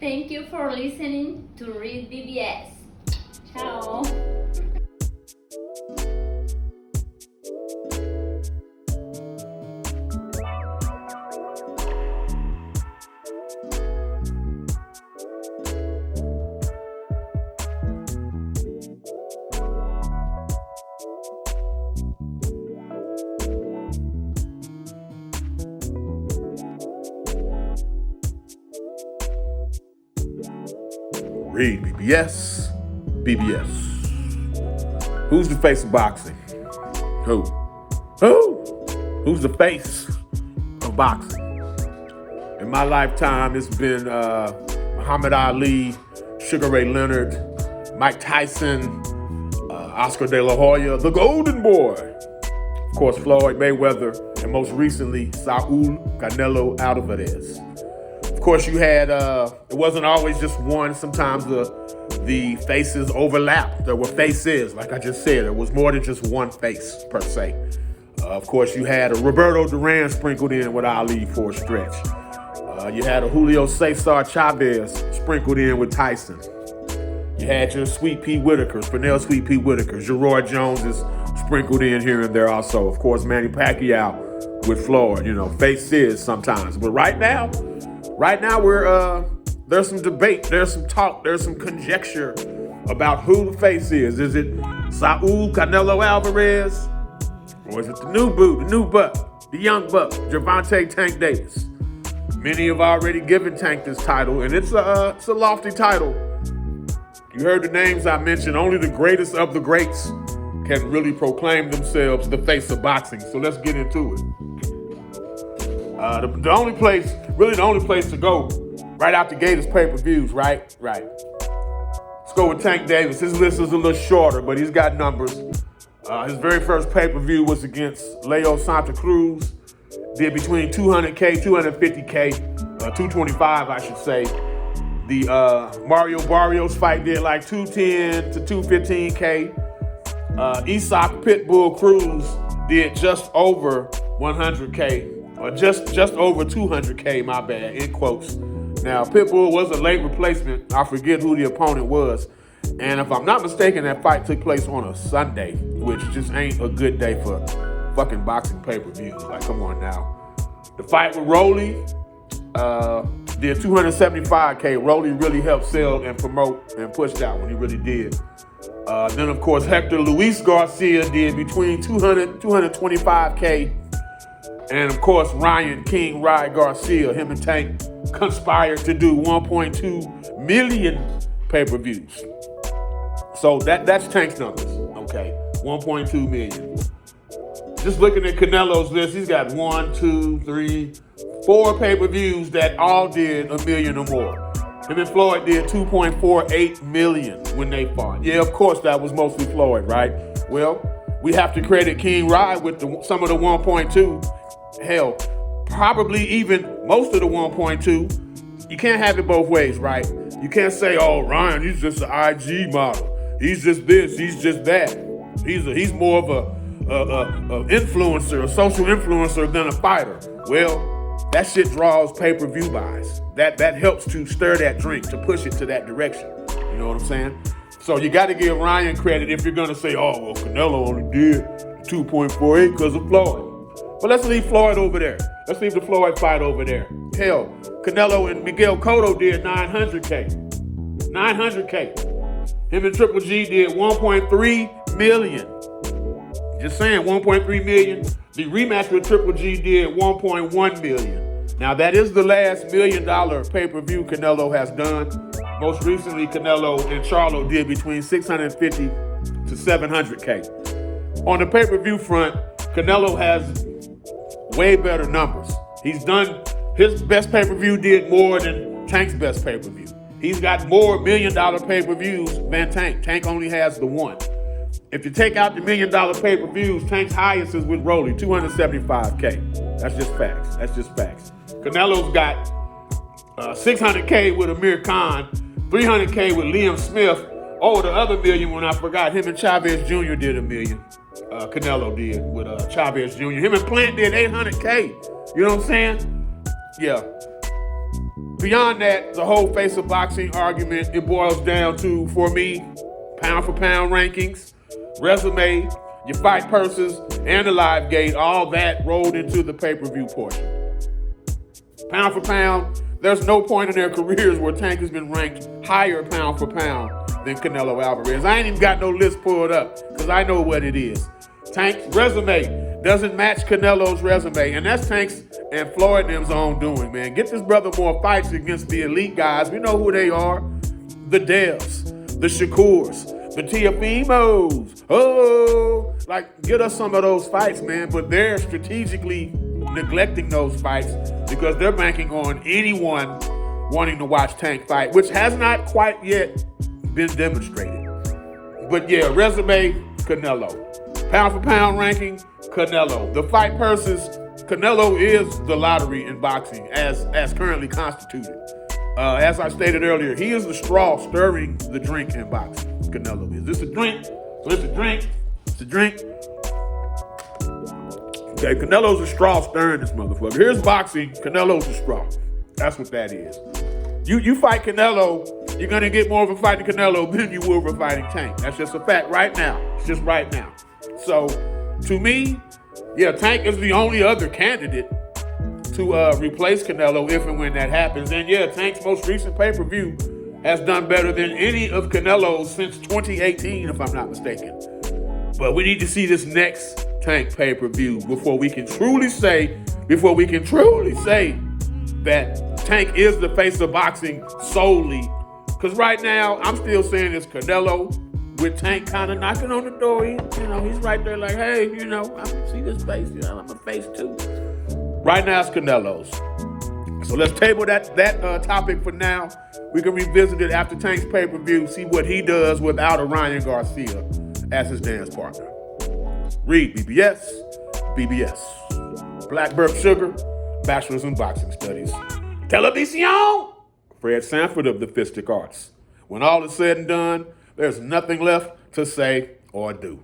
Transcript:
Thank you for listening to REED-BBS. Ciao. REED-BBS, BBS. Who's the face of boxing? Who? Who's the face of boxing? In my lifetime, it's been Muhammad Ali, Sugar Ray Leonard, Mike Tyson, Oscar De La Hoya, the Golden Boy. Of course, Floyd Mayweather, and most recently, SAUL Canelo Alvarez. Of course, you had, it wasn't always just one. Sometimes the faces overlapped. There were faces, like I just said. There was more than just one face, per se. Of course, you had a Roberto Duran sprinkled in with Ali for a stretch. You had a Julio Cesar Chavez sprinkled in with Tyson. You had your Sweet Pea Whitakers, Pernell Sweet Pea Whitakers. Your Roy Jones is sprinkled in here and there also. Of course, Manny Pacquiao with Floyd. You know, faces sometimes. But right now, we're there's some debate, there's some talk, there's some conjecture about who the face is. Is it Saul Canelo Alvarez, or is it the new buck, the young buck, Gervonta Tank Davis? Many have already given Tank this title, and it's a lofty title. You heard the names I mentioned. Only the greatest of the greats can really proclaim themselves the face of boxing. So let's get into it. The only place to go right out the gate is pay-per-views, right? Right. Let's go with Tank Davis. His list is a little shorter, but he's got numbers. His very first pay-per-view was against Leo Santa Cruz. Did between 200K, 250K, 225, I should say. The Mario Barrios fight did like 210 to 215K. Isak Pitbull Cruz did just over 100K. Or just over 200K, my bad, in quotes. Now, Pitbull was a late replacement. I forget who the opponent was. And if I'm not mistaken, that fight took place on a Sunday, which just ain't a good day for fucking boxing pay-per-views. Like, come on now. The fight with Rolly did 275K. Rolly really helped sell and promote and push that one. He really did. Then, of course, Hector Luis Garcia did between 200, 225K. And of course, Ryan King Rye Garcia, him and Tank conspired to do 1.2 million pay-per-views. So that's Tank's numbers, okay? 1.2 million. Just looking at Canelo's list, he's got 4 pay-per-views that all did $1 million or more. Him and Floyd did 2.48 million when they fought. Yeah, of course, that was mostly Floyd, right? Well, we have to credit King Rye with some of the 1.2. Hell, probably even most of the 1.2. You can't have it both ways, right? You can't say, oh, Ryan, he's just an IG model. He's just this, he's just that. He's more of a influencer, a social influencer than a fighter. Well, that shit draws pay-per-view buys. That helps to stir that drink, to push it to that direction. You know what I'm saying? So you got to give Ryan credit if you're going to say, oh, well, Canelo only did 2.48 because of Floyd. But let's leave Floyd over there. Let's leave the Floyd fight over there. Hell, Canelo and Miguel Cotto did 900K. 900K. Him and Triple G did 1.3 million. Just saying, 1.3 million. The rematch with Triple G did 1.1 million. Now, that is the last $1 million pay-per-view Canelo has done. Most recently, Canelo and Charlo did between 650 to 700K. On the pay-per-view front, Canelo has way better numbers. He's done, his best pay-per-view did more than Tank's best pay-per-view. He's got more $1 million pay-per-views than Tank. Tank only has the one. If you take out the $1 million pay-per-views, Tank's highest is with Rolly, 275K. That's just facts. That's just facts. Canelo's got 600K with Amir Khan, 300K with Liam Smith. Oh, the other $1 million one I forgot. Him and Chavez Jr. did $1 million. Canelo did with Chavez Jr. Him and Plant did 800K. You know what I'm saying? Yeah. Beyond that, the whole face of boxing argument, it boils down to, for me, pound for pound rankings, resume, your fight purses, and the live gate, all that rolled into the pay-per-view portion. Pound for pound, there's no point in their careers where Tank has been ranked higher pound for pound than Canelo Alvarez. I ain't even got no list pulled up because I know what it is. Tank's resume doesn't match Canelo's resume, and that's Tank's and Floyd and them's own doing, man. Get this brother more fights against the elite guys. We know who they are. The Devs, the Shakurs, the Tiafimos. Oh, like, get us some of those fights, man. But they're strategically neglecting those fights because they're banking on anyone wanting to watch Tank fight, which has not quite yet been demonstrated. But yeah, resume, Canelo. Pound for pound ranking, Canelo. The fight purses, Canelo is the lottery in boxing as currently constituted. As I stated earlier, he is the straw stirring the drink in boxing. Canelo is. This a drink? So it's a drink. It's a drink. Okay, Canelo's a straw stirring this motherfucker. Here's boxing. Canelo's a straw. That's what that is. You fight Canelo, you're gonna get more of a fight to Canelo than you will for fighting Tank. That's just a fact right now. It's just right now. So, to me, yeah, Tank is the only other candidate to replace Canelo if and when that happens. And yeah, Tank's most recent pay-per-view has done better than any of Canelo's since 2018, if I'm not mistaken. But we need to see this next Tank pay-per-view before we can truly say that Tank is the face of boxing solely. Because right now, I'm still saying it's Canelo with Tank kind of knocking on the door. He's right there like, hey, I see this face, I'm a face too. Right now it's Canelo's. So let's table that topic for now. We can revisit it after Tank's pay-per-view, see what he does without a Ryan Garcia as his dance partner. REED-BBS, BBS. Black Burp Sugar, Bachelor's in Boxing Studies. Television! Fred Sanford of the Fistic Arts. When all is said and done, there's nothing left to say or do.